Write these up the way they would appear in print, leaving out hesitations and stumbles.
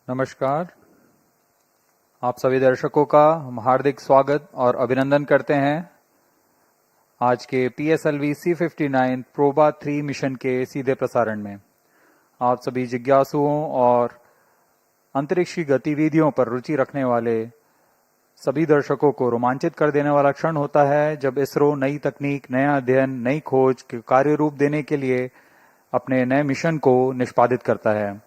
नमस्कार। आप सभी दर्शकों का हम हार्दिक स्वागत और अभिनंदन करते हैं आज के PSLV C59 प्रोबा 3 मिशन के सीधे प्रसारण में। आप सभी जिज्ञासुओं और अंतरिक्ष की गतिविधियों पर रुचि रखने वाले सभी दर्शकों को रोमांचित कर देने वाला क्षण होता है जब इसरो नई तकनीक, नया अध्ययन, नई खोज के कार्य रूप देने के लिए अपने नए मिशन को निष्पादित करता है।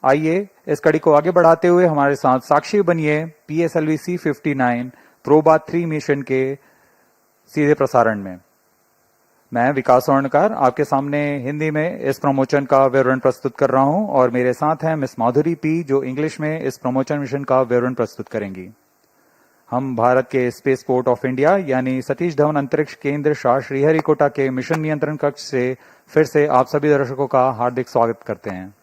आइए इस कड़ी को आगे बढ़ाते हुए हमारे साथ साक्षी बनिए PSLV C59 प्रोबा 3 मिशन के सीधे प्रसारण में। मैं विकास स्वर्णकार आपके सामने हिंदी में इस प्रमोशन का विवरण प्रस्तुत कर रहा हूं और मेरे साथ हैं मिस माधुरी पी जो इंग्लिश में इस प्रमोशन मिशन का विवरण प्रस्तुत करेंगी। हम भारत के स्पेस पोर्ट ऑफ इंडिया यानी सतीश धवन अंतरिक्ष केंद्र शाह श्रीहरिकोटा के मिशन नियंत्रण कक्ष से फिर से आप सभी दर्शकों का हार्दिक स्वागत करते हैं।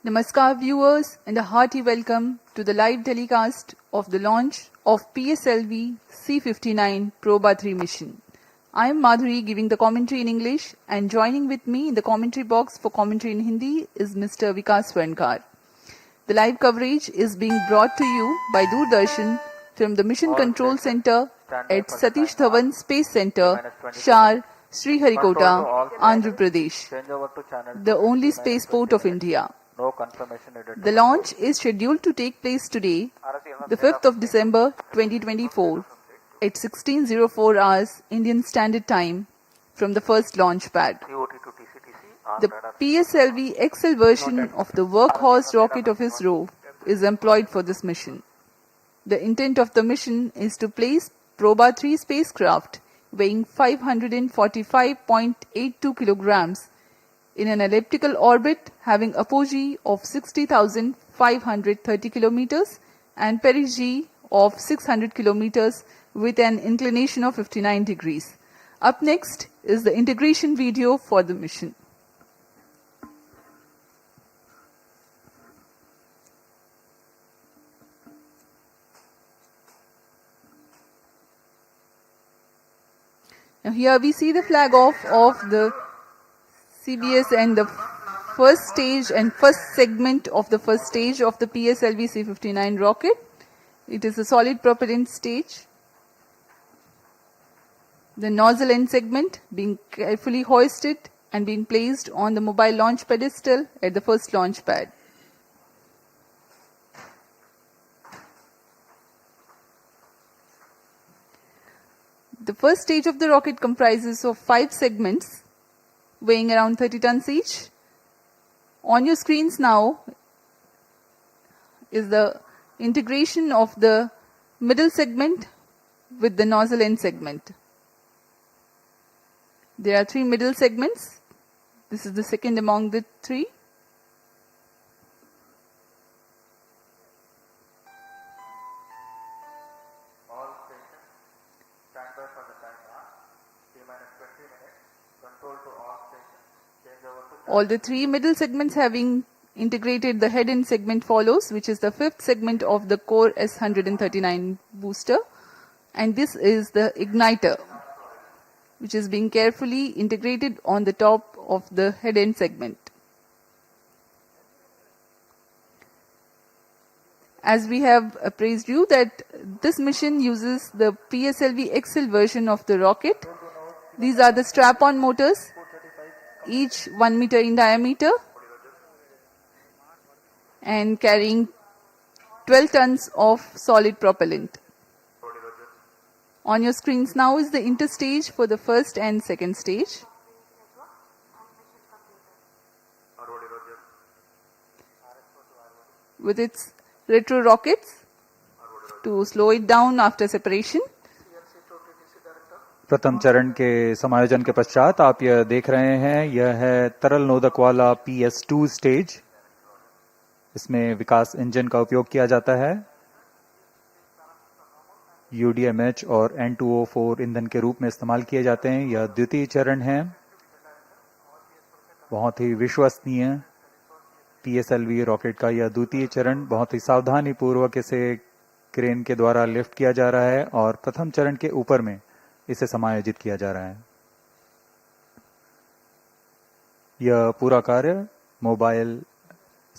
Namaskar viewers and a hearty welcome to the live telecast of the launch of PSLV C59 Proba 3 mission. I am Madhuri giving the commentary in English and joining with me in the commentary box for commentary in Hindi is Mr. Vikas Swarnkar. The live coverage is being brought to you by Doordarshan from the Mission Control Center at Satish Dhawan Space Center, Shar, Sriharikota, Andhra Pradesh, the only spaceport of India. No confirmation needed. The launch is scheduled to take place today, the 5th of December 2024 at 16:04 hours Indian Standard Time from the first launch pad. COT to TCTC on The radar. PSLV XL version of the workhorse rocket of ISRO is employed for this mission. The intent of the mission is to place Proba 3 spacecraft weighing 545.82 kilograms in an elliptical orbit having apogee of 60,530 kilometers and perigee of 600 kilometers with an inclination of 59 degrees. Up next is the integration video for the mission. Now here we see the flag off of the CBS and the first stage and first segment of the first stage of the PSLV C59 rocket. It is a solid propellant stage. The nozzle end segment being carefully hoisted and being placed on the mobile launch pedestal at the first launch pad. The first stage of the rocket comprises of 5 segments weighing around 30 tons each. On your screens now is the integration of the middle segment with the nozzle end segment. There are 3 middle segments. This is the second among the 3. All stations stand by for the timer. T-20 minutes. Control to all stations. Change over to All the 3 middle segments having integrated the head end segment follows, which is the 5th segment of the Core S139 booster. And this is the igniter, which is being carefully integrated on the top of the head end segment. As we have appraised you that this mission uses the PSLV XL version of the rocket. These are the strap-on motors, each 1 meter in diameter and carrying 12 tons of solid propellant. On your screens now is the interstage for the first and second stage. With its retro rockets to slow it down after separation. प्रथम चरण के समायोजन के पश्चात आप यह देख रहे हैं, यह है तरल नोदक वाला PS2 स्टेज। इसमें विकास इंजन का उपयोग किया जाता है। UDMH और N2O4 ईंधन के रूप में इस्तेमाल किए जाते हैं। यह द्वितीय चरण है। बहुत ही विश्वसनीय PSLV रॉकेट का यह द्वितीय चरण बहुत ही सावधानी पूर्वक इसे क्रेन के द्वारा लिफ्ट किया जा रहा है और प्रथम चरण के ऊपर में इसे समायोजित किया जा रहा है। यह पूरा कार्य मोबाइल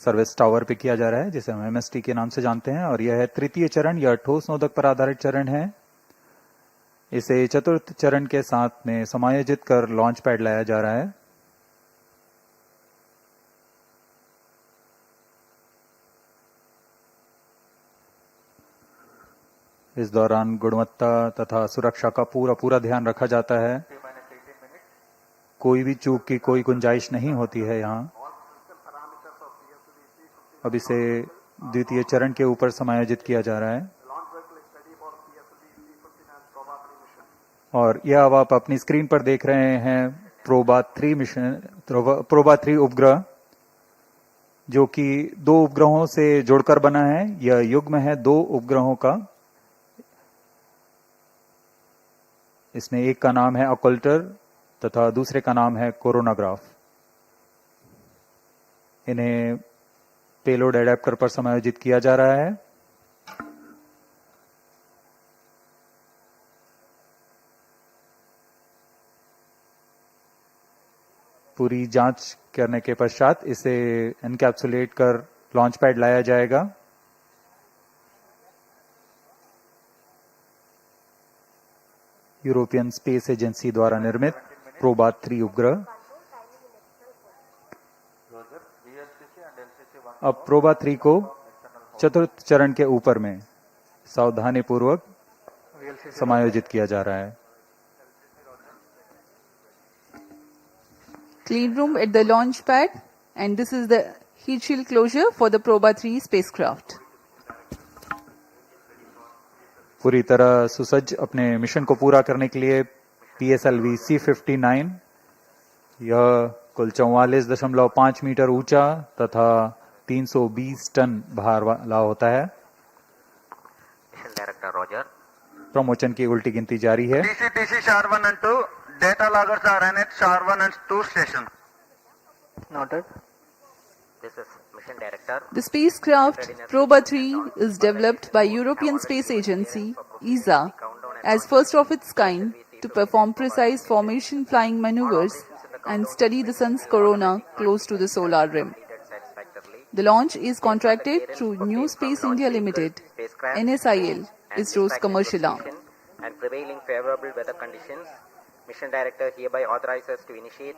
सर्विस टावर पे किया जा रहा है, जिसे हम MST के नाम से जानते हैं, और यह है तृतीय चरण या ठोस नोदक पर आधारित चरण है। इसे चतुर्थ चरण के साथ में समायोजित कर लॉन्च पैड लाया जा रहा है। इस दौरान गुणवत्ता तथा सुरक्षा का पूरा ध्यान रखा जाता है। कोई भी चूक की कोई गुंजाइश नहीं होती है यहाँ। अब इसे द्वितीय चरण के ऊपर समायोजित किया जा रहा है, और यह अब आप अपनी स्क्रीन पर देख रहे हैं प्रोबा 3 मिशन, प्रोबा 3 उपग्रह, जो कि 2 उपग्रहों से जुड़कर बना है। यह युग्म है 2 उपग्रहों का। इसमें एक का नाम है ऑकल्टर तथा दूसरे का नाम है कोरोनाग्राफ। इन्हें पेलोड एडेप्टर पर समायोजित किया जा रहा है। पूरी जांच करने के पश्चात इसे एनकैप्सुलेट कर लॉन्च पैड लाया जाएगा। यूरोपियन स्पेस एजेंसी द्वारा निर्मित प्रोबा 3 उपग्रह। अब प्रोबा 3 को चतुर्थ चरण के ऊपर में सावधानी पूर्वक समायोजित किया जा रहा है। Clean room at the launch pad, and this is the heat shield closure for the Proba 3 spacecraft. पूरी तरह सुसज्ज अपने मिशन को पूरा करने के लिए PSLV C59, यह कुल 44.5 मीटर ऊंचा तथा 320 टन भार वाला होता है। Mission director Roger. प्रमोशन की उल्टी गिनती जारी है। TC SHAR-1 and 2 data loggers are ran at SHAR-1 and 2 station. Noted. This is mission director. The spacecraft Proba 3 is developed by European Space Agency (ESA) as first of its kind to perform precise formation flying maneuvers and study the sun's corona close to the solar rim. The launch is contracted through New Space India Limited (NSIL), ISRO's commercial arm. And prevailing favorable weather conditions, mission director hereby authorizes to initiate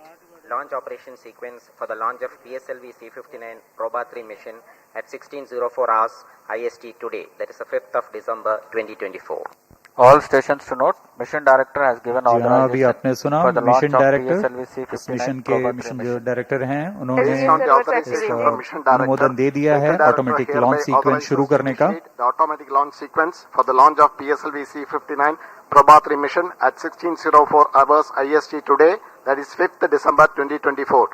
launch operation sequence for the launch of PSLV C59 Proba 3 mission at 16:04 hours IST today, that is the 5th of December 2024. All stations to note, mission director has given जी हाँ, अभी आपने authorization सुना for the launch mission of director, PSLV इस C59 mission के Proba 3 mission जो mission. Director हैं उन्होंने Based on the authorization from Mission Director, अनुमोदन दे दिया है Mission Director automatic hereby launch sequence शुरू authorizes to करने का। initiate the automatic launch sequence for the launch of PSLV C59 Proba 3 mission at 16:04 hours IST today, that is 5th December 2024.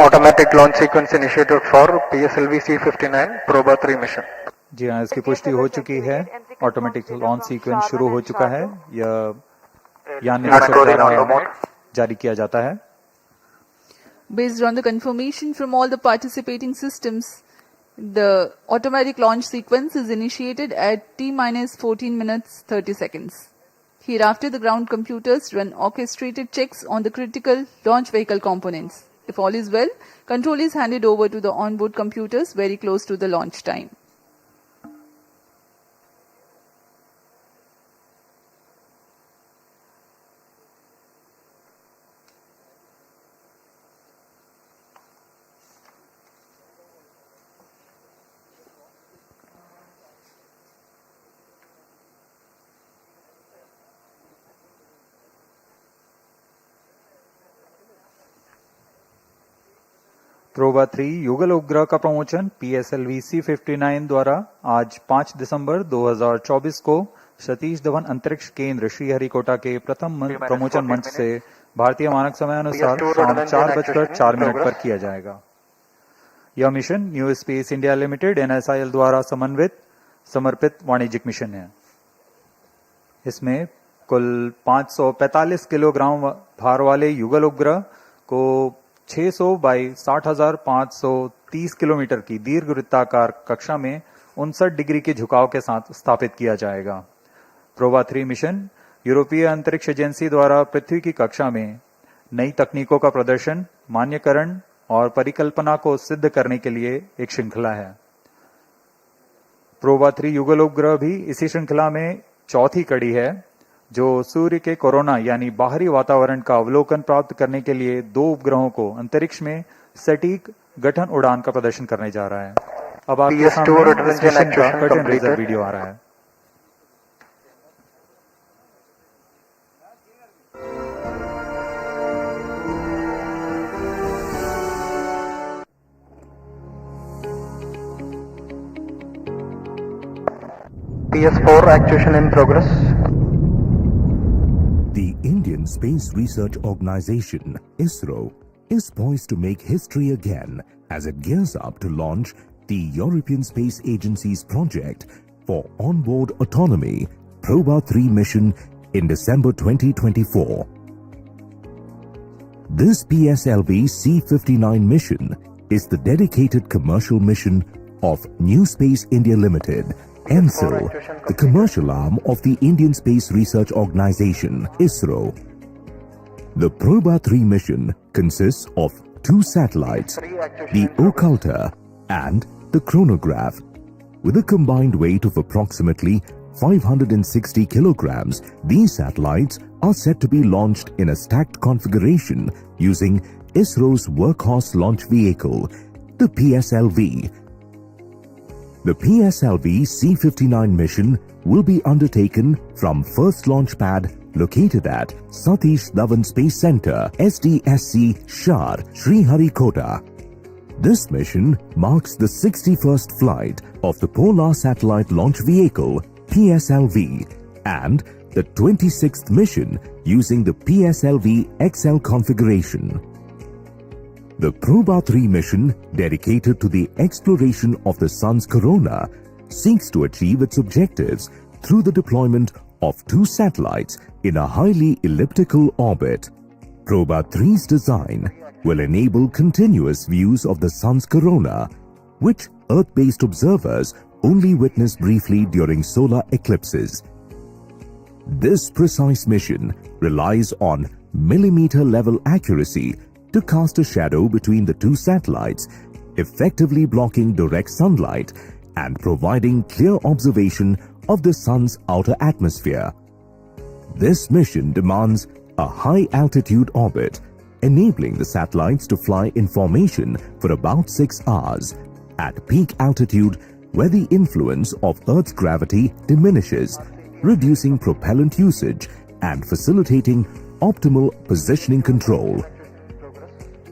Automatic launch sequence initiated for PSLV C59 Proba 3 mission. जी हाँ, इसकी पुष्टि हो चुकी है। Automatic launch sequence शुरू हो चुका है। यह यान निदेशक द्वारा जारी किया जाता है। Based on the confirmation from all the participating systems, the automatic launch sequence is initiated at T-14 minutes 30 seconds. Hereafter, the ground computers run orchestrated checks on the critical launch vehicle components. If all is well, control is handed over to the onboard computers very close to the launch time. PROBA 3 युगल उपग्रह का promotion PSLV C59 द्वारा आज 5 दिसंबर 2024 को सतीश धवन अंतरिक्ष केंद्र श्रीहरिकोटा के प्रथम प्रमोशन मंच से भारतीय मानक समय अनुसार शाम 4:04 पर किया जाएगा। यह mission new space India limited NSIL द्वारा समर्पित वाणिज्यिक मिशन है। इसमें कुल 545 किलोग्राम भार वाले युगल उपग्रह को 600 बाई 60,530 किलोमीटर की दीर्घ वृत्ताकार कक्षा में 59 डिग्री के झुकाव के साथ स्थापित किया जाएगा। प्रोबा 3 मिशन यूरोपीय अंतरिक्ष एजेंसी द्वारा पृथ्वी की कक्षा में नई तकनीकों का प्रदर्शन, मान्यकरण और परिकल्पना को सिद्ध करने के लिए एक श्रृंखला है। प्रोबा 3 युगल उपग्रह भी इसी श्रृंखला में चौथी कड़ी है, जो सूर्य के कोरोना यानी बाहरी वातावरण का अवलोकन प्राप्त करने के लिए 2 उपग्रहों को अंतरिक्ष में सटीक गठन उड़ान का प्रदर्शन करने जा रहा है। अब आपके सामने इस मिशन का कर्टन रेजर वीडियो आ रहा है। PS4 actuation in progress. The Indian Space Research Organization, ISRO, is poised to make history again as it gears up to launch the European Space Agency's project for onboard autonomy Proba 3 mission in December 2024. This PSLV C-59 mission is the dedicated commercial mission of New Space India Limited, ENSIL, the commercial arm of the Indian Space Research Organization, ISRO. The Proba 3 mission consists of 2 satellites, the Occulta and the Chronograph. With a combined weight of approximately 560 kilograms, these satellites are set to be launched in a stacked configuration using ISRO's workhorse launch vehicle, the PSLV. The PSLV C-59 mission will be undertaken from first launch pad located at Satish Dhawan Space Center, SDSC Shar, Sriharikota. This mission marks the 61st flight of the Polar Satellite Launch Vehicle, PSLV, and the 26th mission using the PSLV XL configuration. The Proba 3 mission, dedicated to the exploration of the Sun's corona, seeks to achieve its objectives through the deployment of 2 satellites in a highly elliptical orbit. Proba 3's design will enable continuous views of the Sun's corona, which Earth-based observers only witness briefly during solar eclipses. This precise mission relies on millimeter-level accuracy to cast a shadow between the 2 satellites, effectively blocking direct sunlight and providing clear observation of the Sun's outer atmosphere. This mission demands a high-altitude orbit, enabling the satellites to fly in formation for about 6 hours at peak altitude, where the influence of Earth's gravity diminishes, reducing propellant usage and facilitating optimal positioning control.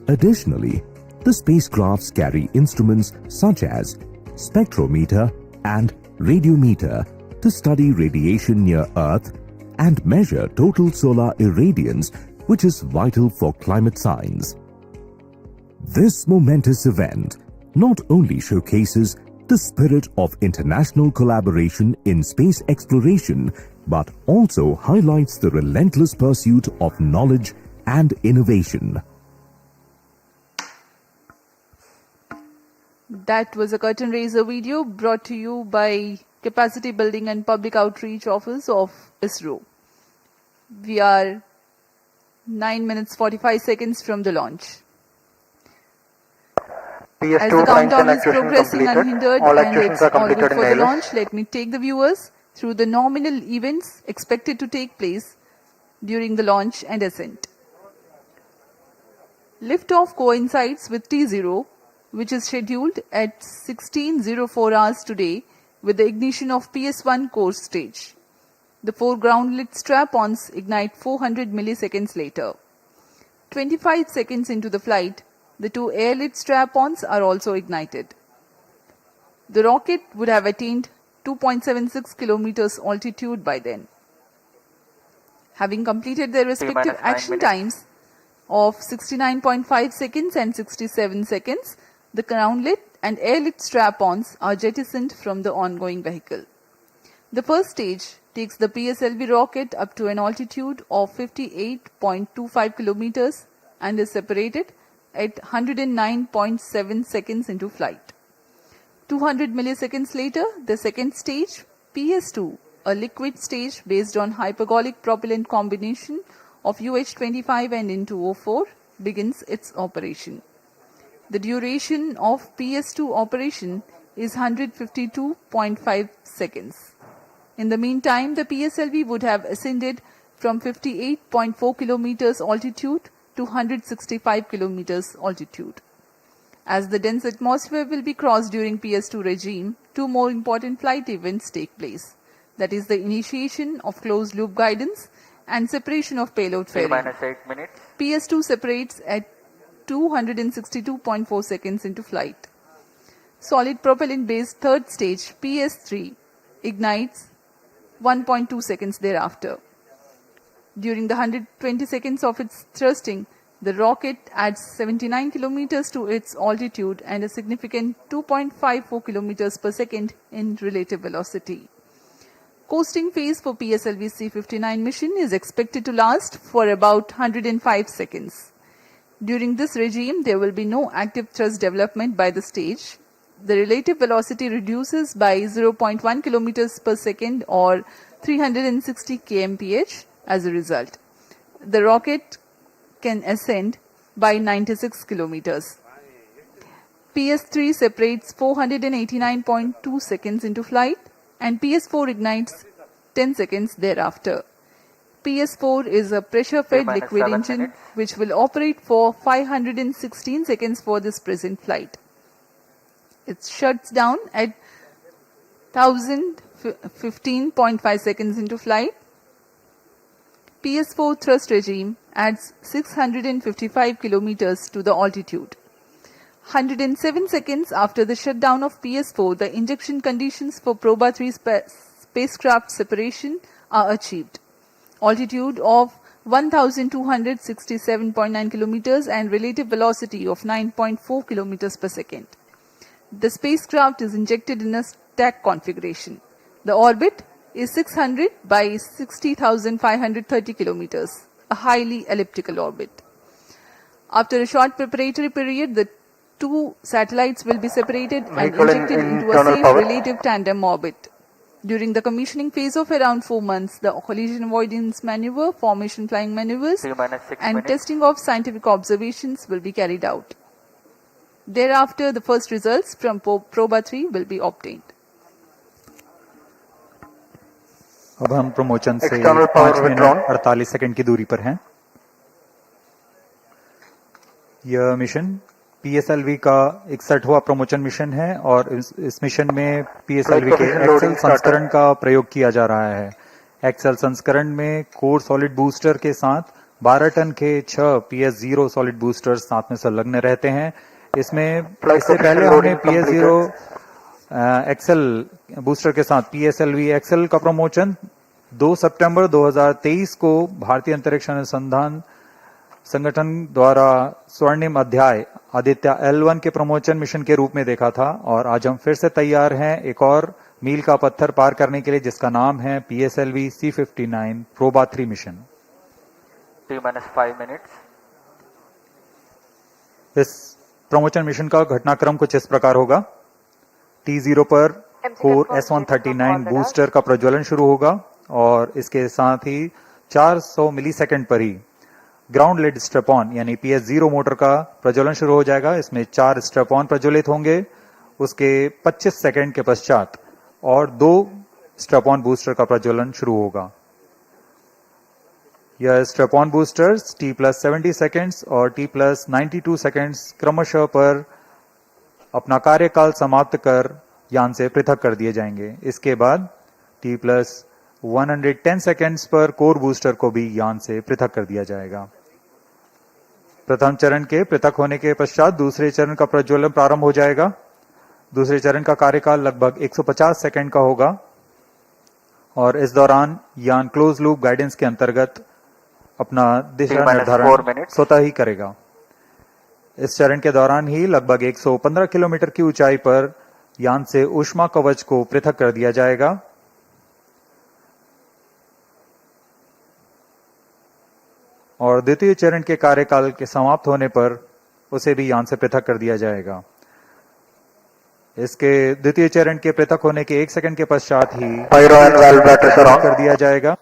Additionally, the spacecrafts carry instruments such as spectrometer and radiometer to study radiation near Earth and measure total solar irradiance, which is vital for climate science. This momentous event not only showcases the spirit of international collaboration in space exploration, but also highlights the relentless pursuit of knowledge and innovation. That was a curtain raiser video brought to you by Capacity Building and Public Outreach Office of ISRO. We are 9 minutes 45 seconds from the launch. As PS2 the countdown is actuation progressing completed. unhindered All and actuations it's are all good completed for in the ILS. launch, let me take the viewers through the nominal events expected to take place during the launch and ascent. Liftoff coincides with T0, which is scheduled at 16:04 hours today with the ignition of PS1 core stage. The 4 ground-lit strap-ons ignite 400 milliseconds later. 25 seconds into the flight, the 2 air-lit strap-ons are also ignited. The rocket would have attained 2.76 kilometers altitude by then. Having completed their respective action times of 69.5 seconds and 67 seconds, the ground-lit and air-lit strap-ons are jettisoned from the ongoing vehicle. The first stage takes the PSLV rocket up to an altitude of 58.25 kilometers and is separated at 109.7 seconds into flight. 200 milliseconds later, the second stage, PS2, a liquid stage based on hypergolic propellant combination of UH-25 and N2O4, begins its operation. The duration of PS2 operation is 152.5 seconds. In the meantime, the PSLV would have ascended from 58.4 kilometers altitude to 165 kilometers altitude. As the dense atmosphere will be crossed during PS2 regime, two more important flight events take place. That is the initiation of closed loop guidance and separation of payload fairing. T-8 minutes. PS2 separates at 262.4 seconds into flight. Solid propellant based third stage PS3 ignites 1.2 seconds thereafter. During the 120 seconds of its thrusting, the rocket adds 79 kilometers to its altitude and a significant 2.54 kilometers per second in relative velocity. Coasting phase for PSLV C-59 mission is expected to last for about 105 seconds. During this regime, there will be no active thrust development by the stage. The relative velocity reduces by 0.1 kilometers per second or 360 kmph as a result. The rocket can ascend by 96 kilometers. PS3 separates 489.2 seconds into flight and PS4 ignites 10 seconds thereafter. PS4 is a pressure-fed liquid engine which will operate for 516 seconds for this present flight. It shuts down at 1015.5 seconds into flight. PS4 thrust regime adds 655 kilometers to the altitude. 107 seconds after the shutdown of PS4, the injection conditions for Proba 3 spacecraft separation are achieved. Altitude of 1267.9 kilometers and relative velocity of 9.4 kilometers per second. The spacecraft is injected in a stack configuration. The orbit is 600 by 60,530 kilometers, a highly elliptical orbit. After a short preparatory period, the two satellites will be separated and injected into a safe relative tandem orbit. During the commissioning phase of around 4 months, the collision avoidance maneuver, formation flying maneuvers, and testing of scientific observations will be carried out. Thereafter, the first results from Proba 3 will be obtained. अब हम promotion से External 5 power minute withdrawn. 48 second की दूरी पर हैं। यह mission PSLV का 61वां promotion mission है और इस मिशन में PSLV के एक्सेल संस्करण का प्रयोग किया जा रहा है। एक्सेल संस्करण में कोर सॉलिड बूस्टर के साथ 12 टन के 6 PS0 सॉलिड बूस्टर्स साथ में संलग्न रहते हैं। इससे पहले हमने PS0 एक्सेल बूस्टर के साथ PSLV एक्सेल का प्रमोशन 2 सितंबर 2023 को भारतीय अंतरिक्ष अनुसंधान संगठन द्वारा स्वर्णिम अध्याय आदित्य L1 के प्रमोशन मिशन के रूप में देखा था और आज हम फिर से तैयार हैं एक और मील का पत्थर पार करने के लिए जिसका नाम है PSLV C-59 PROBA 3 mission. T-5 minutes. इस प्रमोशन मिशन का घटनाक्रम कुछ इस प्रकार होगा। T0 पर कोर S139 बूस्टर का प्रज्वलन शुरू होगा और इसके साथ ही 400 मिलीसेकंड पर ही ग्राउंड लेड स्ट्रेपॉन यानी PS0 मोटर का प्रज्वलन शुरू हो जाएगा। इसमें 4 स्ट्रेपॉन प्रज्वलित होंगे। उसके 25 सेकंड के पश्चात और 2 स्ट्रेपॉन बूस्टर का प्रज्वलन शुरू होगा। यह स्ट्रेपॉन बूस्टर्स T+70 सेकंड्स और T+92 सेकंड्स क्रमशः पर अपना कार्यकाल समाप्त कर यान से पृथक कर दिए जाएंगे। इसके बाद T+110 सेकंड्स पर कोर बूस्टर को भी यान से पृथक कर दिया जाएगा। प्रथम चरण के पृथक होने के पश्चात दूसरे चरण का प्रज्वलन प्रारंभ हो जाएगा। दूसरे चरण का कार्यकाल लगभग 150 सेकंड का होगा और इस दौरान यान क्लोज लूप गाइडेंस के अंतर्गत अपना दिशा निर्धारण स्वतः ही करेगा। इस चरण के दौरान ही लगभग 115 किलोमीटर की ऊंचाई पर यान से ऊष्मा कवच को पृथक कर दिया जाएगा। और द्वितीय चरण के कार्यकाल के समाप्त होने पर उसे भी यान से पृथक कर दिया जाएगा। इसके द्वितीय चरण के पृथक होने के 1 सेकंड के पश्चात ही कर दिया जाएगा।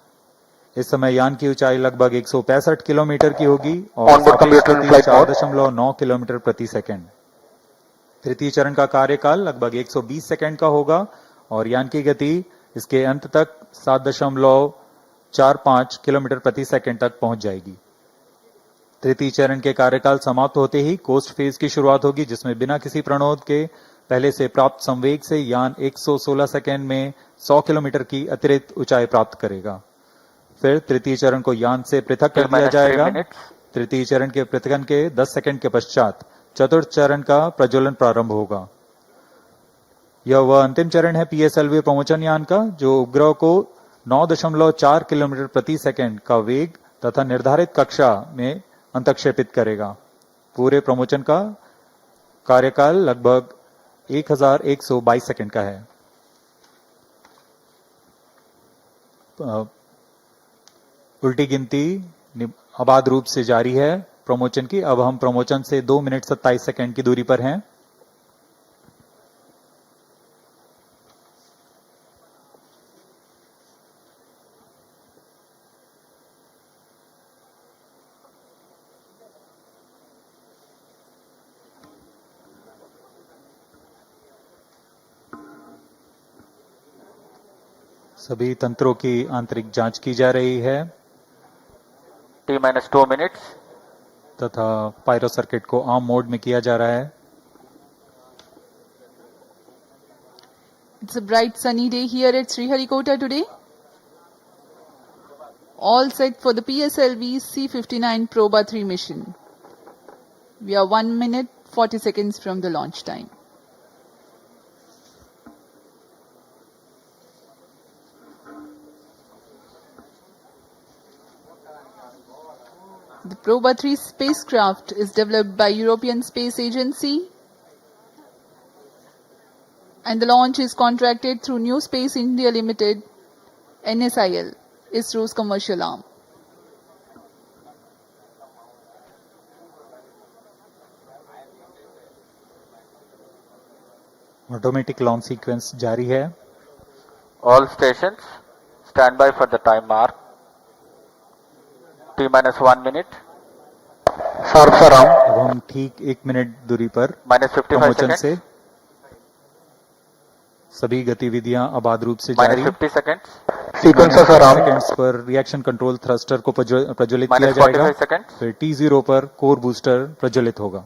इस समय यान की ऊंचाई लगभग 165 किलोमीटर की होगी और 4.9 किलोमीटर प्रति सेकंड। तृतीय चरण का कार्यकाल लगभग 120 सेकंड का होगा और यान की गति इसके अंत तक 7.45 किलोमीटर प्रति सेकंड तक पहुंच जाएगी। तृतीय चरण के कार्यकाल समाप्त होते ही कोस्ट फेज की शुरुआत होगी, जिसमें बिना किसी प्रणोद के पहले से प्राप्त संवेग से यान 116 सेकंड में 100 किलोमीटर की अतिरिक्त ऊंचाई प्राप्त करेगा। फिर तृतीय चरण को यान से पृथक कर दिया जाएगा। तृतीय चरण के पृथकन के 10 सेकंड के पश्चात चतुर्थ चरण का प्रज्वलन प्रारंभ होगा। यह वह अंतिम चरण है पीएसएलवी प्रमोचन यान का, जो उपग्रह को 9.4 किलोमीटर प्रति सेकंड का वेग तथा निर्धारित कक्षा में अंतक्षेपित करेगा। पूरे प्रमोचन का कार्यकाल लगभग 1122 सेकंड का है। उल्टी गिनती अबाध रूप से जारी है प्रमोचन की। अब हम प्रमोचन से 2 मिनट 27 सेकंड की दूरी पर हैं। सभी तंत्रों की आंतरिक जांच की जा रही है T-2 minutes. तथा पायरो सर्किट को आर्म मोड में किया जा रहा है। It's a bright sunny day here at Sriharikota today. All set for the PSLV C-59 Proba 3 mission. We are 1 minute 40 seconds from the launch time. The Proba 3 spacecraft is developed by European Space Agency and the launch is contracted through New Space India Limited, NSIL, ISRO's commercial arm. Automatic launch sequence जारी है। All stations stand by for the time mark. T-1 minute. Sharp around. अब हम ठीक 1 minute दूरी पर -55 प्रमोचन seconds. से सभी गतिविधियां आबाद रूप से जारी। -50 seconds. Sequences around. सेकंड्स पर रिएक्शन कंट्रोल थ्रस्टर को प्रज्वलित किया जाएगा। -45 seconds. फिर T0 पर कोर बूस्टर प्रज्वलित होगा।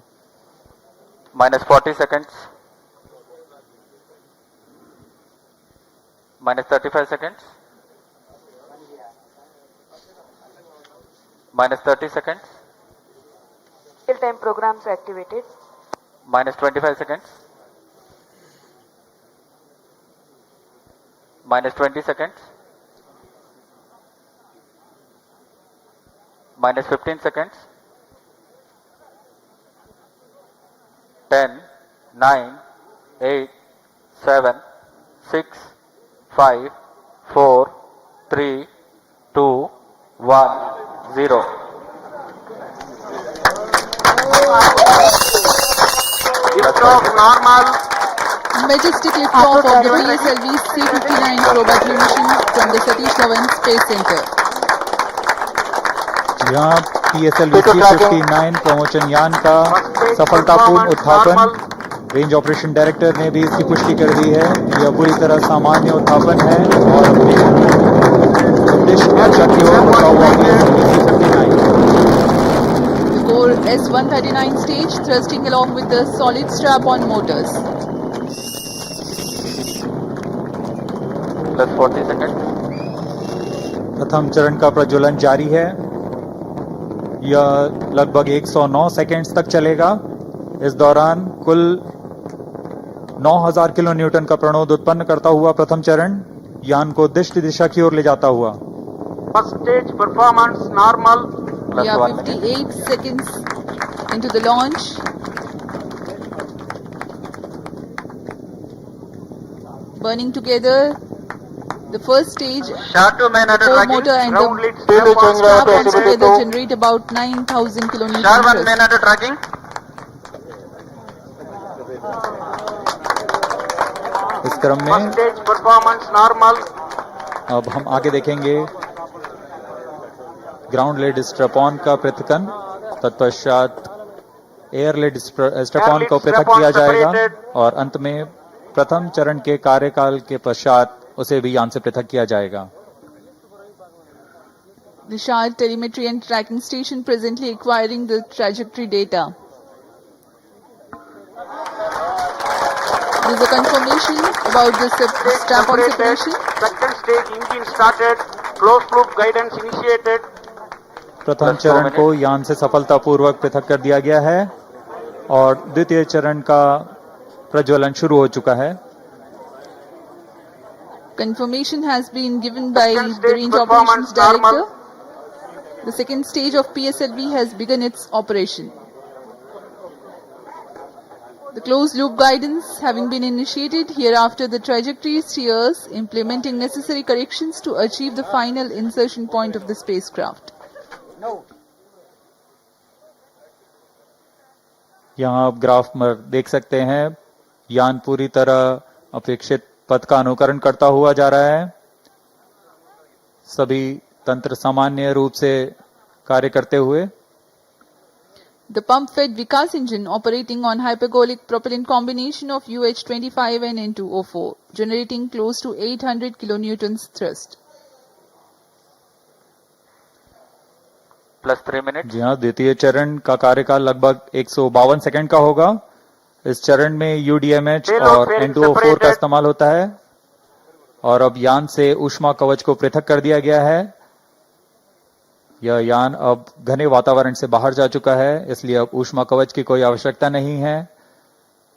-40 seconds. -35 seconds. -30 seconds. Real-time programs activated. -25 seconds. -20 seconds. -15 seconds. 10, 9, 8, 7, 6, 5, 4, 3, 2, 1, 0. Liftoff normal. Majestic liftoff of the PSLV C-59 Proba 3 mission from the Satish Dhawan Space Center. यहाँ PSLV C-59 प्रमोचन यान का सफलतापूर्ण उत्थापन range operation director ने भी इसकी पुष्टि कर दी है। यह पूरी तरह सामान्य उत्थापन है और अपने उद्देश्य की ओर बढ़ता हुआ PSLV C-59 The core S-139 stage thrusting along with the solid strap-on motors. +40 seconds. प्रथम चरण का प्रज्वलन जारी है। यह लगभग 109 सेकेंड्स तक चलेगा। इस दौरान कुल 9000 किलो न्यूटन का प्रणोद उत्पन्न करता हुआ प्रथम चरण यान को उद्दिष्ट दिशा की ओर ले जाता हुआ। First stage performance normal. We are +1 minute. 58 seconds into the launch. Burning together the first stage, Shot to main under core tracking. motor and Ground the lead strap-on strap-ons strap together generate about 9,000 kilonewton Shot 1 thrust. main under tracking. इस क्रम First में stage performance normal. अब हम आगे देखेंगे ground lead strap on का पृथकन, तत्पश्चात airlift step on को पृथक किया जाएगा और अंत में प्रथम चरण के कार्यकाल के पश्चात उसे भी यान से पृथक किया जाएगा। The Shard telemetry and tracking station presently acquiring the trajectory data. There is a confirmation about the strap-on separation. Second stage engine started. Closed loop guidance initiated. प्रथम चरण को यान से सफलतापूर्वक पृथक कर दिया गया है और द्वितीय चरण का प्रज्वलन शुरू हो चुका है। Confirmation has been given by the Range Operations Director. The second stage of PSLV has begun its operation. The closed loop guidance having been initiated, hereafter the trajectory steers implementing necessary corrections to achieve the final insertion point of the spacecraft. यहाँ आप graph में देख सकते हैं यान पूरी तरह अपेक्षित पथ का अनुकरण करता हुआ जा रहा है। सभी तंत्र सामान्य रूप से कार्य करते हुए। The pump-fed Vikas engine operating on hypergolic propellant combination of UH-25 and N2O4, generating close to 800 kilonewtons thrust. +3 minutes. जी हाँ, द्वितीय चरण का कार्यकाल लगभग 152 सेकंड का होगा। इस चरण में UDMH और N2O4 का इस्तेमाल होता है और अब यान से ऊष्मा कवच को पृथक कर दिया गया है। यह यान अब घने वातावरण से बाहर जा चुका है, इसलिए अब ऊष्मा कवच की कोई आवश्यकता नहीं है,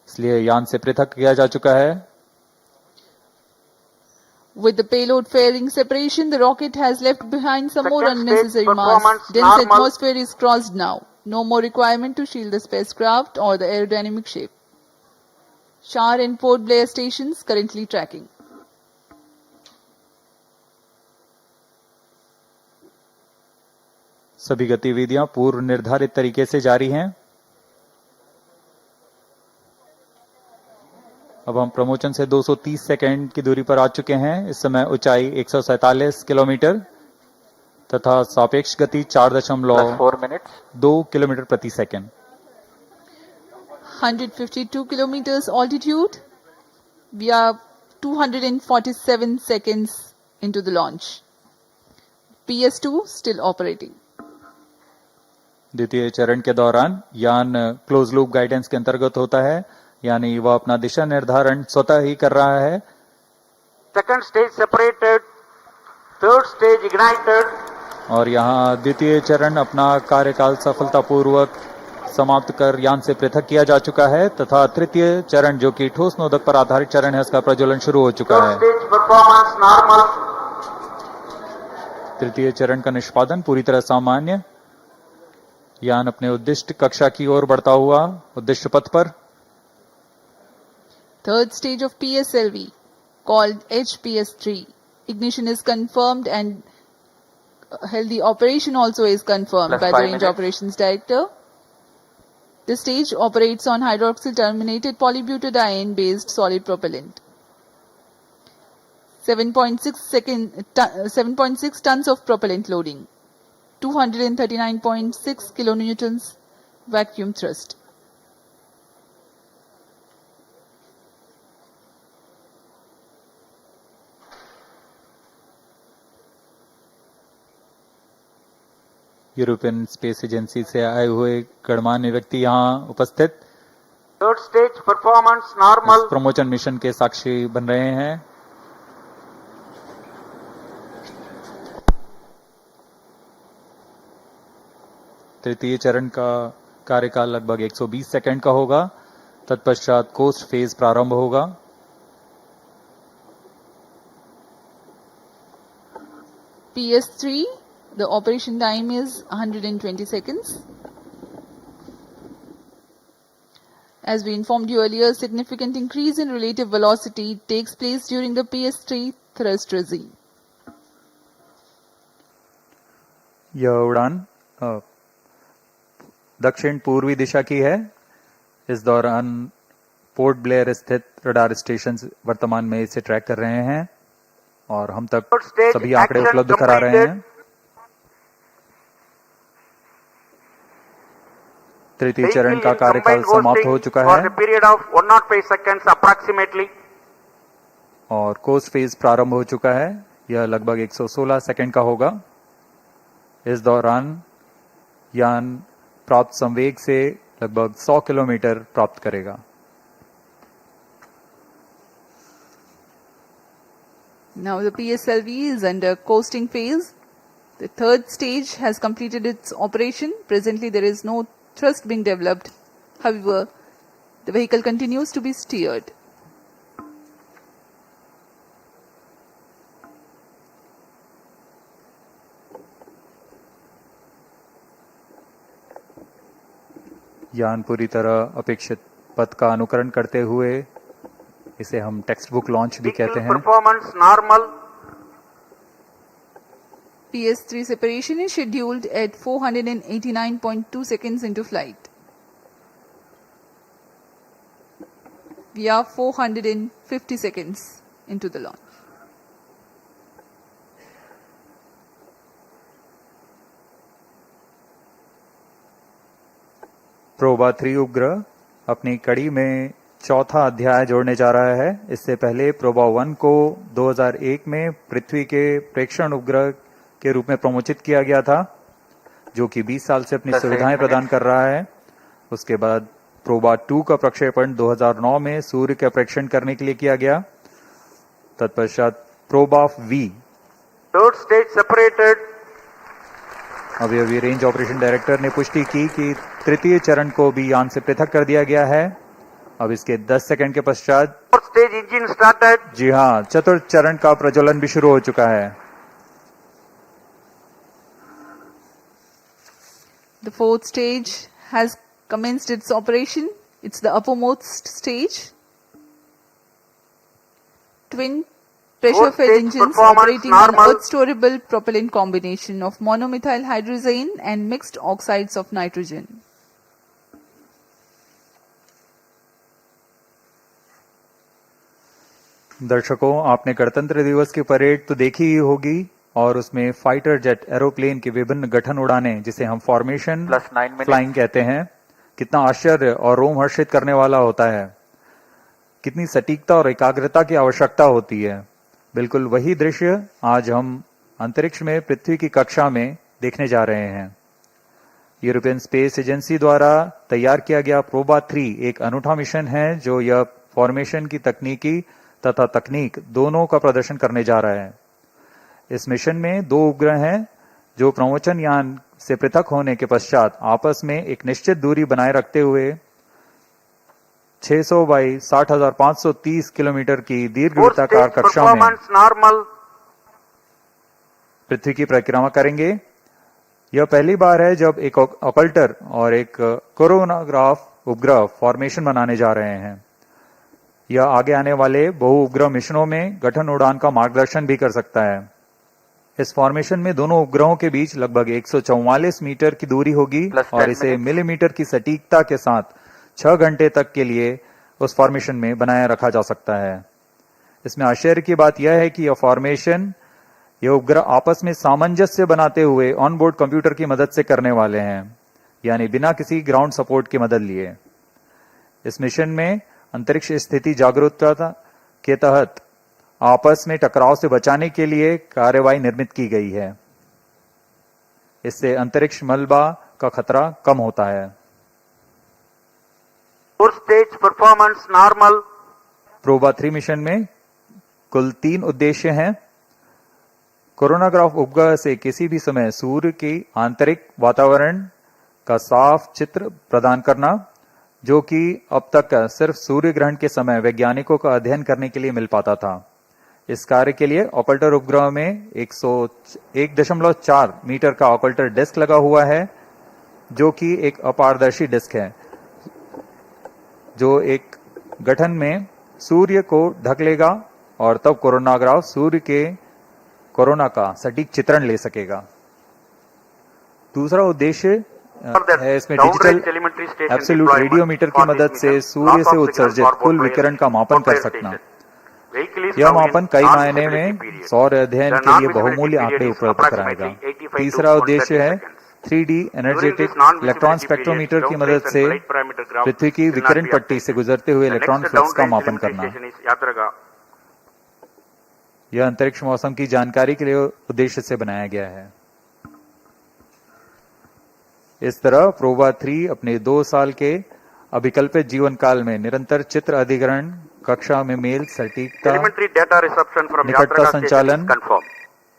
इसलिए यान से पृथक किया जा चुका है। With the payload fairing separation, the rocket has left behind some more unnecessary mass. Dense atmosphere is crossed now. No more requirement to shield the spacecraft or the aerodynamic shape. Shar and Port Blair stations currently tracking. सभी गतिविधियां पूर्व निर्धारित तरीके से जारी हैं। अब हम प्रमोशन से 230 सेकंड की दूरी पर आ चुके हैं। इस समय ऊंचाई 147 किलोमीटर तथा सापेक्ष गति 4 minutes. 4.2 किलोमीटर प्रति second. 152 kilometers altitude. We are 247 seconds into the launch. PS2 still operating. द्वितीय चरण के दौरान यान क्लोज लूप गाइडेंस के अंतर्गत होता है, यानी वह अपना दिशा निर्धारण स्वतः ही कर रहा है। Second stage separated. Third stage ignited. और यहाँ द्वितीय चरण अपना कार्यकाल सफलतापूर्वक समाप्त कर यान से पृथक किया जा चुका है तथा तृतीय चरण जो कि ठोस नोदक पर आधारित चरण है, उसका प्रज्वलन शुरू हो चुका है। Stage performance normal. तृतीय चरण का निष्पादन पूरी तरह सामान्य। यान अपने उद्दिष्ट कक्षा की ओर बढ़ता हुआ उद्दिष्ट पथ पर। Third stage of PSLV, called HPS3. Ignition is confirmed and healthy operation also is confirmed by the Range Operations Director. This stage operates on hydroxyl terminated polybutadiene based solid propellant. 7.6 tons of propellant loading. 239.6 kilonewtons vacuum thrust. European space agency से आए हुए गणमान्य व्यक्ति यहाँ उपस्थित Third stage performance normal. Promotion mission के साक्षी बन रहे हैं। तृतीय चरण का कार्यकाल लगभग 120 सेकंड का होगा। तत्पश्चात कोस्ट फेज प्रारंभ होगा। PS3, the operation time is 120 seconds. As we informed you earlier, significant increase in relative velocity takes place during the PS3 thrust regime. यह उड़ान दक्षिण पूर्वी दिशा की है। इस दौरान पोर्ट ब्लेयर स्थित रडार स्टेशन वर्तमान में इसे ट्रैक कर रहे हैं और हम तक सभी आंकड़े उपलब्ध करा रहे हैं। तृतीय चरण का Vehicle in कार्यकाल combined समाप्त हो hosting चुका for है a period of 105 seconds approximately. और कोर्स फेज प्रारंभ हो चुका है। यह लगभग 116 सेकंड का होगा। इस दौरान यान प्राप्त संवेग से लगभग 100 किलोमीटर प्राप्त करेगा। Now the PSLV is under coasting phase. The third stage has completed its operation. Presently there is no thrust being developed. However, the vehicle continues to be steered. यान पूरी तरह अपेक्षित पथ का अनुकरण करते हुए, इसे हम टेक्स्ट बुक लॉन्च भी कहते Vehicle हैं। performance normal. PS3 separation is scheduled at 489.2 seconds into flight. We are 450 seconds into the launch. PROBA 3 उपग्रह अपनी कड़ी में चौथा अध्याय जोड़ने जा रहा है। इससे पहले प्रोबा 1 को 2001 में पृथ्वी के प्रेक्षण उपग्रह के रूप में प्रमोचित किया गया था, जो कि 20 साल से अपनी सुविधाएं प्रदान कर रहा है। उसके बाद प्रोबा 2 का प्रक्षेपण 2009 में सूर्य का प्रेक्षण करने के लिए किया गया। तत्पश्चात Proba V Third stage separated. अभी रेंज ऑपरेशन डायरेक्टर ने पुष्टि की कि तृतीय चरण को भी यान से पृथक कर दिया गया है। अब इसके 10 सेकंड के पश्चात Fourth stage engine started. जी हाँ, चतुर्थ चरण का प्रज्वलन भी शुरू हो चुका है। The fourth stage has commenced its operation. It's the uppermost stage. Twin pressure-fed Fourth stage engines performance operating on normal. earth-storable propellant combination of monomethyl hydrazine and mixed oxides of nitrogen. दर्शकों, आपने गणतंत्र दिवस की parade तो देखी ही होगी और उसमें फाइटर जेट एरोप्लेन के विभिन्न गठन उड़ाने, जिसे हम फॉर्मेशन फ्लाइंग कहते हैं, कितना आश्चर्य और रोमहर्षित करने वाला होता है। कितनी सटीकता और एकाग्रता की आवश्यकता होती है। बिल्कुल वही दृश्य आज हम अंतरिक्ष में पृथ्वी की कक्षा में देखने जा रहे हैं। यूरोपियन स्पेस एजेंसी द्वारा तैयार किया गया प्रोबा 3 एक अनूठा मिशन है, जो यह फॉर्मेशन की तकनीकी तथा तकनीक दोनों का प्रदर्शन करने जा रहा है। इस मिशन में 2 उपग्रह हैं, जो प्रमोचन यान से पृथक होने के पश्चात आपस में एक निश्चित दूरी बनाए रखते हुए 600 बाई 60,530 किलोमीटर की दीर्घवृत्ताकार कक्षा में normal. पृथ्वी की परिक्रमा करेंगे। यह पहली बार है जब एक ऑकल्टर और एक कोरोनाग्राफ उपग्रह फॉर्मेशन बनाने जा रहे हैं। यह आगे आने वाले बहु उपग्रह मिशनों में गठन उड़ान का मार्गदर्शन भी कर सकता है। इस फॉर्मेशन में दोनों उपग्रहों के बीच लगभग 144 मीटर की दूरी होगी और इसे मिलीमीटर की सटीकता के साथ 6 घंटे तक के लिए उस फॉर्मेशन में बनाए रखा जा सकता है। इसमें आश्चर्य की बात यह है कि यह उपग्रह आपस में सामंजस्य बनाते हुए ऑनबोर्ड कंप्यूटर की मदद से करने वाले हैं, यानी बिना किसी ग्राउंड सपोर्ट की मदद लिए। इस मिशन में अंतरिक्ष स्थिति जागरूकता के तहत आपस में टकराव से बचाने के लिए कार्यवाही निर्मित की गई है। इससे अंतरिक्ष मलबा का खतरा कम होता है। Fourth stage performance normal. PROBA 3 mission में कुल 3 उद्देश्य हैं। कोरोनाग्राफ उपग्रह से किसी भी समय सूर्य की आंतरिक वातावरण का साफ चित्र प्रदान करना, जो कि अब तक सिर्फ सूर्य ग्रहण के समय वैज्ञानिकों का अध्ययन करने के लिए मिल पाता था। इस कार्य के लिए ऑकल्टर उपग्रह में 1.4 मीटर का ऑकल्टर डिस्क लगा हुआ है, जो कि एक अपारदर्शी डिस्क है, जो एक गठन में सूर्य को ढक लेगा और तब कोरोनाग्राफ सूर्य के कोरोना का सटीक चित्रण ले सकेगा। दूसरा उद्देश्य है इसमें डिजिटल एब्सोल्यूट रेडियोमीटर की मदद से सूर्य से उत्सर्जित कुल विकिरण का मापन कर सकना। यह मापन कई मायने में सौर अध्ययन के लिए बहुमूल्य आंकड़े उपलब्ध कराएगा। तीसरा उद्देश्य है 3D एनर्जेटिक इलेक्ट्रॉन स्पेक्ट्रोमीटर की मदद से पृथ्वी की विकिरण पट्टी से गुजरते हुए इलेक्ट्रॉन फ्लक्स का मापन करना। यह अंतरिक्ष मौसम की जानकारी के लिए उद्देश्य से बनाया गया है। इस तरह प्रोबा 3 अपने 2 साल के अभिकल्पित जीवन काल में निरंतर चित्र अधिग्रहण, कक्षा में मेल, सटीकता, निकटता संचालन,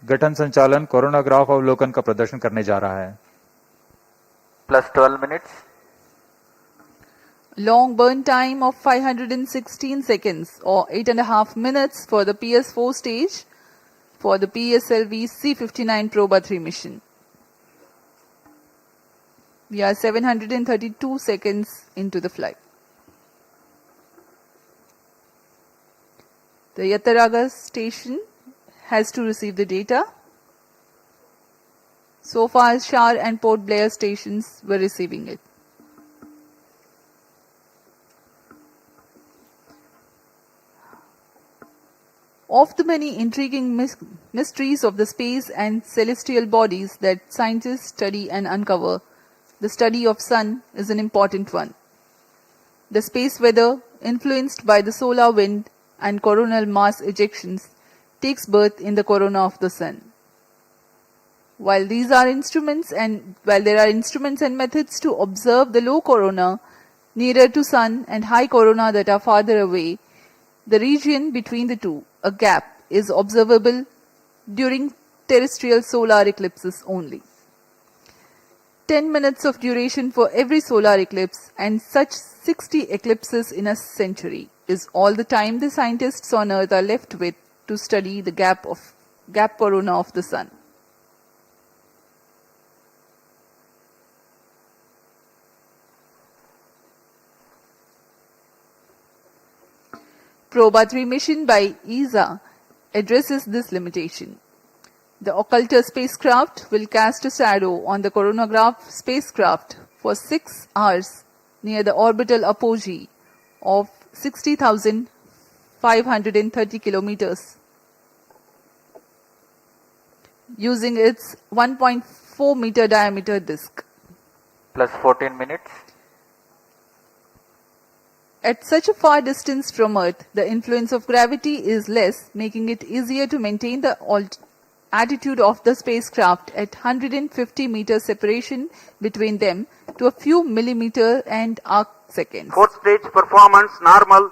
गठन संचालन, कोरोनाग्राफ अवलोकन का प्रदर्शन करने जा रहा है। Plus 12 minutes. Long burn time of 516 seconds or 8.5 minutes for the PS4 stage for the PSLV C59 Proba 3 mission. We are 732 seconds into the flight. The Yataraga station has to receive the data. So far, Shar and Port Blair stations were receiving it. Of the many intriguing mysteries of the space and celestial bodies that scientists study and uncover, the study of sun is an important one. The space weather, influenced by the solar wind and coronal mass ejections, takes birth in the corona of the sun. While there are instruments and methods to observe the low corona nearer to sun and high corona that are farther away, the region between the two, a gap, is observable during terrestrial solar eclipses only. 10 minutes of duration for every solar eclipse and such 60 eclipses in a century is all the time the scientists on Earth are left with to study the gap corona of the sun. Proba 3 mission by ESA addresses this limitation. The occulter spacecraft will cast a shadow on the coronagraph spacecraft for 6 hours near the orbital apogee of 60,530 kilometers using its 1.4 meter diameter disk. Plus 14 minutes. At such a far distance from Earth, the influence of gravity is less, making it easier to maintain the attitude of the spacecraft at 150 meter separation between them to a few millimeter and arc seconds. Fourth stage performance normal.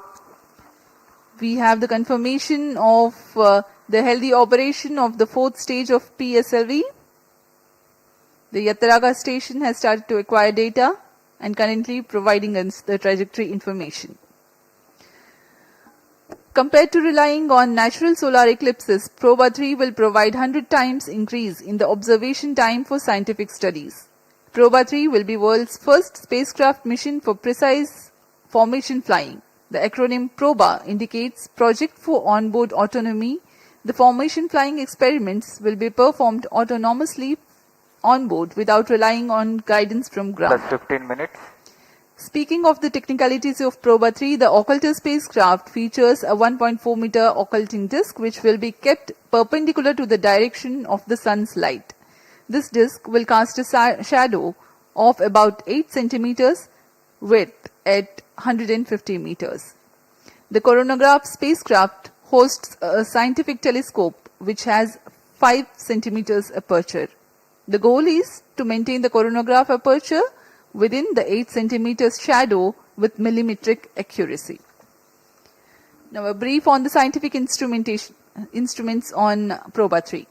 We have the confirmation of the healthy operation of the 4th stage of PSLV. The Yataraga station has started to acquire data and currently providing us the trajectory information. Compared to relying on natural solar eclipses, Proba 3 will provide 100 times increase in the observation time for scientific studies. Proba 3 will be world's first spacecraft mission for precise formation flying. The acronym PROBA indicates Project for Onboard Autonomy. The formation flying experiments will be performed autonomously on board without relying on guidance from ground. Plus 15 minutes. Speaking of the technicalities of Proba 3, the occulter spacecraft features a 1.4 meter occulting disk which will be kept perpendicular to the direction of the sun's light. This disk will cast a shadow of about 8 centimeters width at 150 meters. The coronagraph spacecraft hosts a scientific telescope which has 5 centimeters aperture. The goal is to maintain the coronagraph aperture within the 8 centimeters shadow with millimetric accuracy. Now a brief on the scientific instruments on Proba 3.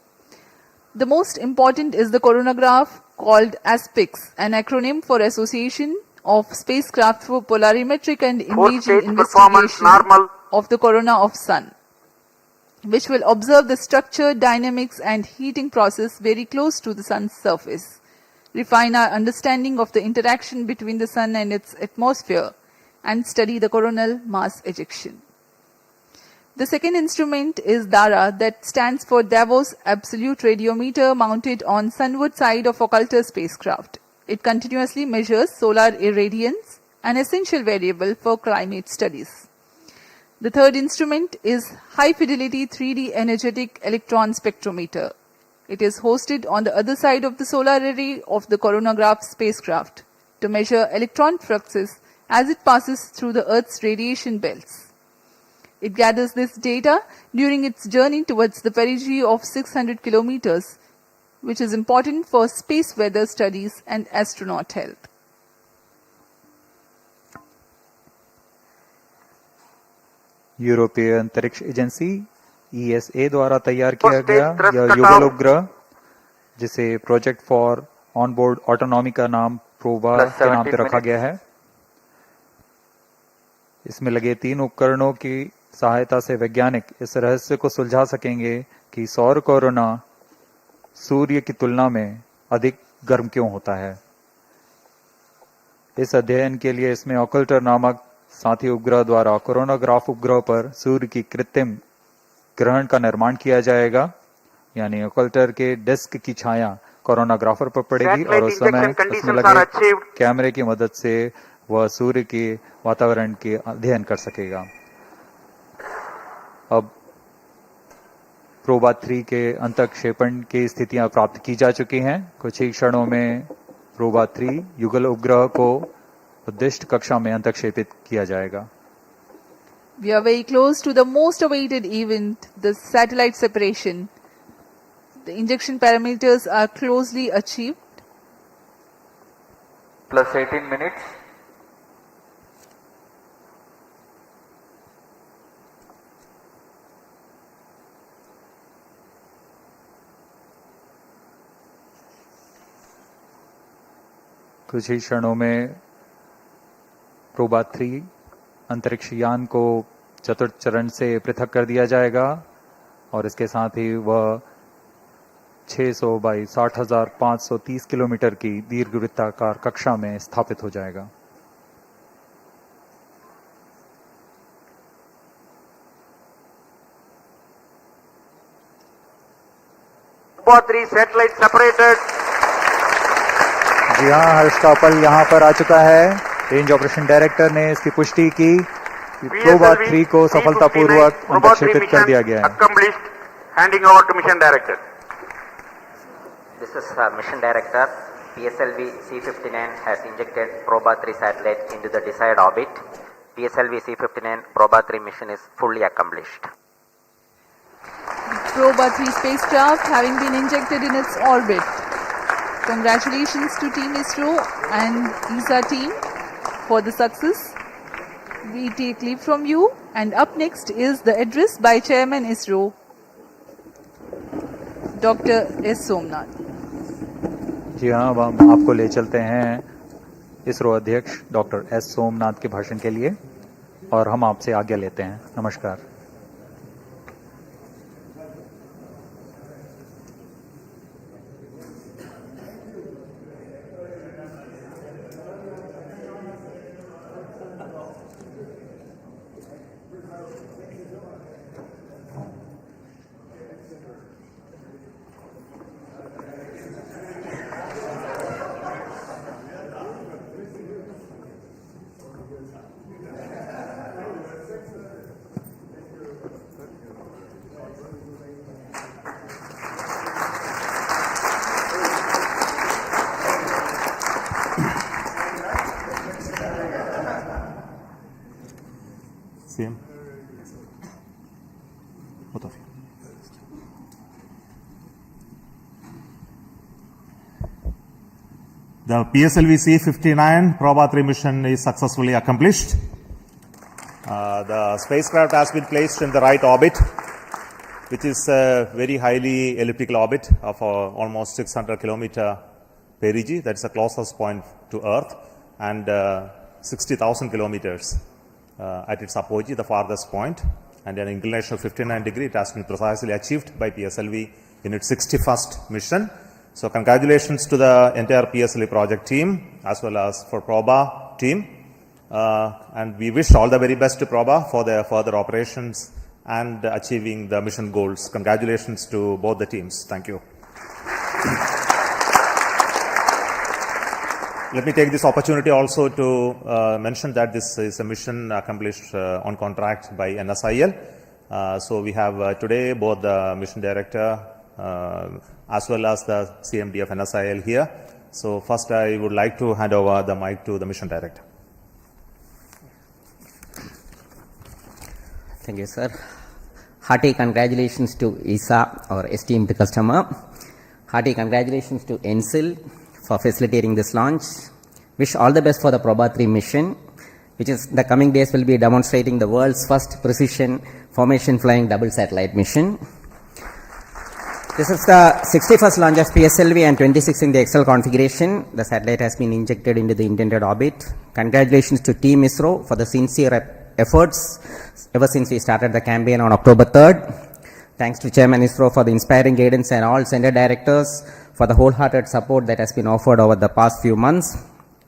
The most important is the coronagraph called ASPIX, an acronym for Association of Spacecraft for Polarimetric and Imaging Investigation of the Corona of Sun, which will observe the structure, dynamics and heating process very close to the sun's surface, refine our understanding of the interaction between the sun and its atmosphere, and study the coronal mass ejection. The second instrument is DARA, that stands for Davos Absolute Radiometer, mounted on sunward side of occulter spacecraft. It continuously measures solar irradiance, an essential variable for climate studies. The third instrument is High Fidelity 3D Energetic Electron Spectrometer. It is hosted on the other side of the solar array of the coronagraph spacecraft to measure electron fluxes as it passes through the Earth's radiation belts. It gathers this data during its journey towards the perigee of 600 kilometers, which is important for space weather studies and astronaut health. यूरोपीय अंतरिक्ष agency ESA द्वारा तैयार किया गया यह युगल उपग्रह, जिसे प्रोजेक्ट फॉर ऑनबोर्ड ऑटोनॉमी का नाम प्रोबा के नाम पे रखा गया है। इसमें लगे 3 उपकरणों की सहायता से वैज्ञानिक इस रहस्य को सुलझा सकेंगे कि सौर कोरोना सूर्य की तुलना में अधिक गर्म क्यों होता है। इस अध्ययन के लिए इसमें ऑकल्टर नामक साथी उपग्रह द्वारा कोरोनाग्राफ उपग्रह पर सूर्य की कृत्रिम ग्रहण का निर्माण किया जाएगा, यानी ऑकल्टर के डिस्क की छाया कोरोनाग्राफर पर पड़ेगी और उस समय उसमें लगे कैमरे की मदद से वह सूर्य के वातावरण के अध्ययन कर सकेगा। अब प्रोबा 3 के अंतःक्षेपण की स्थितियां प्राप्त की जा चुकी हैं। कुछ ही क्षणों में प्रोबा 3 युगल उपग्रह को उद्दिष्ट कक्षा में अंतःक्षेपित किया जाएगा। We are very close to the most awaited event, the satellite separation. The injection parameters are closely achieved. Plus 18 minutes. कुछ ही क्षणों में प्रोबा 3 अंतरिक्ष यान को चतुर्थ चरण से पृथक कर दिया जाएगा और इसके साथ ही वह 600 बाई 60,530 किलोमीटर की दीर्घवृत्ताकार कक्षा में स्थापित हो जाएगा। Proba 3 satellite separated. जी हाँ, हर्ष का पल यहाँ पर आ चुका है। रेंज ऑपरेशन डायरेक्टर ने इसकी पुष्टि की कि प्रोबा 3 को सफलतापूर्वक अंतःक्षेपित कर दिया गया है। Accomplished. Handing over to mission director. This is mission director. PSLV C59 has injected Proba 3 satellite into the desired orbit. PSLV C59 Proba 3 mission is fully accomplished. Proba 3 spacecraft having been injected in its orbit. Congratulations to Team ISRO and ESA team for the success. We take leave from you, and up next is the address by Chairman ISRO, Dr. S. Somnath. जी हाँ, अब हम आपको ले चलते हैं इसरो अध्यक्ष doctor S Somnath के भाषण के लिए और हम आपसे आज्ञा लेते हैं। नमस्कार। Same. Both of you. The PSLV C59 Proba 3 mission is successfully accomplished. The spacecraft has been placed in the right orbit, which is a very highly elliptical orbit of almost 600 kilometer perigee. That's the closest point to Earth, and 60,000 kilometers at its apogee, the farthest point, and an inclination of 59 degrees. It has been precisely achieved by PSLV in its 61st mission. So congratulations to the entire PSLV project team as well as for Proba team. And we wish all the very best to Proba for their further operations and achieving the mission goals. Congratulations to both the teams. Thank you. Let me take this opportunity also to mention that this is a mission accomplished on contract by NSIL. So we have today both the mission director as well as the CMD of NSIL here. So first I would like to hand over the mic to the Mission Director. Thank you, sir. Hearty congratulations to ISA, our esteemed customer. Hearty congratulations to ENSIL for facilitating this launch. Wish all the best for the Proba 3 mission, which is the coming days will be demonstrating the world's first precision formation flying double satellite mission. This is the 61st launch of PSLV and 26 in the XL configuration. The satellite has been injected into the intended orbit. Congratulations to Team ISRO for the sincere efforts ever since we started the campaign on October 3rd. Thanks to Chairman ISRO for the inspiring guidance and all center directors for the wholehearted support that has been offered over the past few months.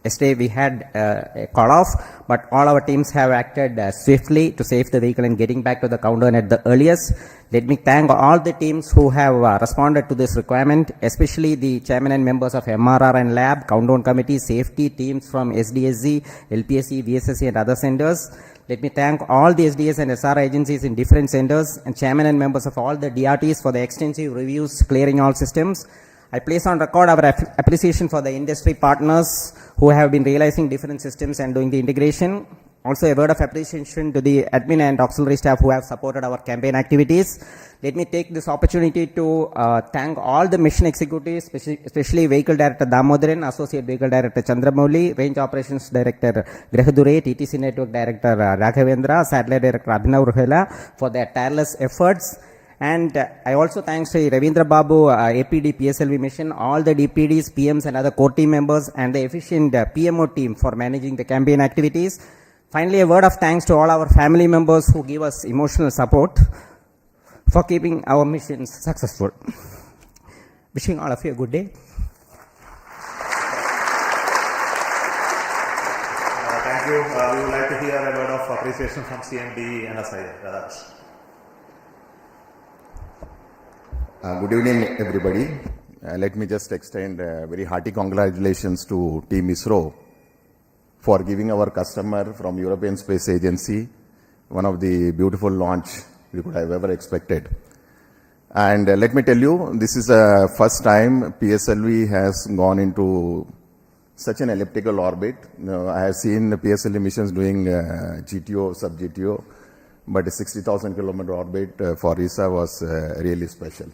Yesterday we had a call-off, but all our teams have acted swiftly to save the vehicle and getting back to the countdown at the earliest. Let me thank all the teams who have responded to this requirement, especially the chairman and members of MRR and Lab, Countdown Committee, safety teams from SDSZ, LPSC, VSSC and other centers. Let me thank all the SDS and SR agencies in different centers and chairman and members of all the DRTs for the extensive reviews clearing all systems. I place on record our appreciation for the industry partners who have been realizing different systems and doing the integration. Also a word of appreciation to the admin and auxiliary staff who have supported our campaign activities. Let me take this opportunity to thank all the mission executives, especially Vehicle Director Damodaran, Associate Vehicle Director Chandramouli, Range Operations Director Grihadure, TTC Network Director Raghavendra, Satellite Director Abhinav Ruhela for their tireless efforts. And I also thank Sri Ravindra Babu, APD PSLV mission, all the DPDs, PMs and other core team members and the efficient PMO team for managing the campaign activities. Finally, a word of thanks to all our family members who give us emotional support for keeping our missions successful. Wishing all of you a good day. Thank you. We would like to hear a word of appreciation from CMD and NSIL. Good evening, everybody. Let me just extend very hearty congratulations to Team ISRO for giving our customer from European Space Agency one of the beautiful launch we could have ever expected. And let me tell you, this is the first time PSLV has gone into such an elliptical orbit. I have seen the PSLV missions doing GTO, sub-GTO, but a 60,000 kilometer orbit for ESA was really special.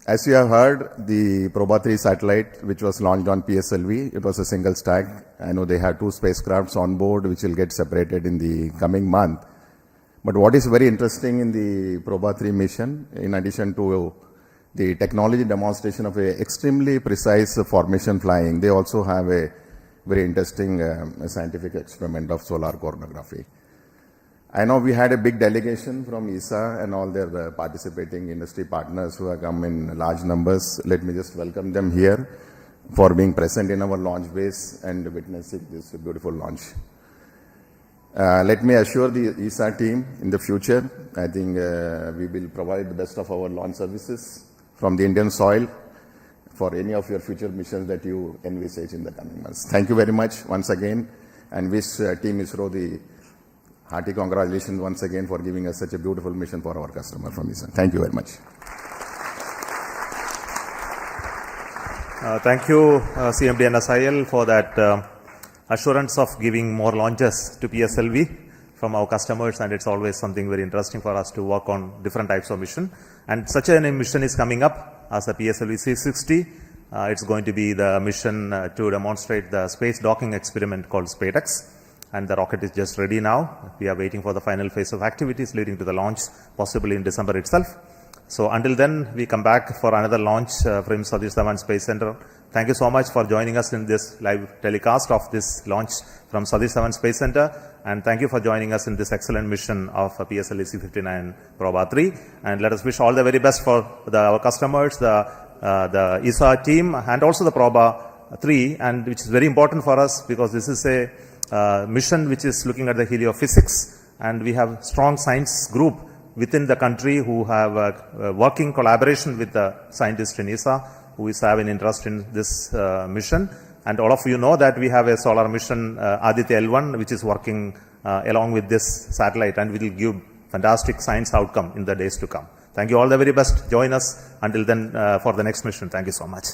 As you have heard, the Proba 3 satellite, which was launched on PSLV, it was a single stack. I know they have two spacecrafts on board, which will get separated in the coming month. But what is very interesting in the Proba 3 mission, in addition to the technology demonstration of a extremely precise formation flying, they also have a very interesting scientific experiment of solar coronagraphy. I know we had a big delegation from ESA and all their participating industry partners who have come in large numbers. Let me just welcome them here for being present in our launch base and witnessing this beautiful launch. Let me assure the ESA team in the future, I think we will provide the best of our launch services from the Indian soil for any of your future missions that you envisage in the coming months. Thank you very much once again, and wish Team ISRO the hearty congratulations once again for giving us such a beautiful mission for our customer from ISRO. Thank you very much. Thank you, CMD and SIL, for that assurance of giving more launches to PSLV from our customers, and it's always something very interesting for us to work on different types of mission. And such a mission is coming up as the PSLV C60. It's going to be the mission to demonstrate the space docking experiment called SpaceX. And the rocket is just ready now. We are waiting for the final phase of activities leading to the launch, possibly in December itself. So until then, we come back for another launch from Satish Dhawan Space Center. Thank you so much for joining us in this live telecast of this launch from Satish Dhawan Space Center. And thank you for joining us in this excellent mission of PSLV C59 Proba 3. And let us wish all the very best for our customers, the ESA team, and also the Proba 3, and which is very important for us because this is a mission which is looking at the heliophysics, and we have strong science group within the country who have working collaboration with the scientists in ESA who is having interest in this mission. And all of you know that we have a solar mission Aditya L1 which is working along with this satellite, and will give fantastic science outcome in the days to come. Thank you all the very best. Join us until then for the next mission. Thank you so much.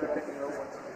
Taking over.